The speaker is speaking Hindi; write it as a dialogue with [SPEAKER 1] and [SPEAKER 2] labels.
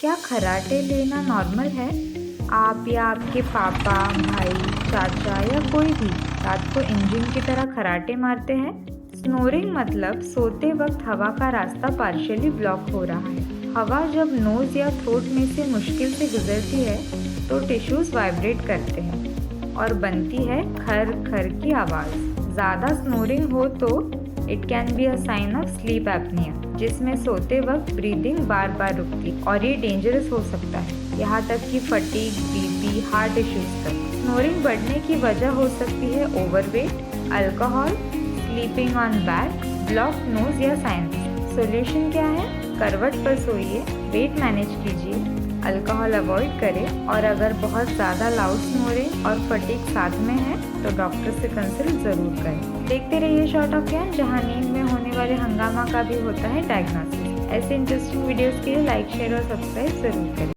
[SPEAKER 1] क्या खर्राटे लेना नॉर्मल है? आप या आपके पापा, भाई, चाचा या कोई भी रात को इंजन की तरह खर्राटे मारते हैं? स्नोरिंग मतलब सोते वक्त हवा का रास्ता पार्शियली ब्लॉक हो रहा है। हवा जब नोज या थ्रोट में से मुश्किल से गुजरती है तो टिश्यूज वाइब्रेट करते हैं और बनती है खर खर की आवाज़। ज़्यादा स्नोरिंग हो तो it can be a sign of sleep apnea, जिसमें सोते वक्त ब्रीदिंग बार बार रुकती और ये डेंजरस हो सकता है, यहाँ तक कि फटीग, बीपी, हार्ट इश्यूज तक। स्नोरिंग बढ़ने की वजह हो सकती है overweight, alcohol, sleeping on back, block nose या साइनस। सोल्यूशन क्या है? करवट पर सोइए, वेट मैनेज कीजिए, अल्कोहल अवॉइड करें और अगर बहुत ज़्यादा लाउड स्नोरिंग और फटीग साथ में है तो डॉक्टर से कंसल्ट ज़रूर करें। देखते रहिए शॉर्ट ऑफ ज्ञान, जहां नींद में होने वाले हंगामा का भी होता है डायग्नोसिस। ऐसे इंटरेस्टिंग वीडियोस के लिए लाइक, शेयर और सब्सक्राइब ज़रूर करें।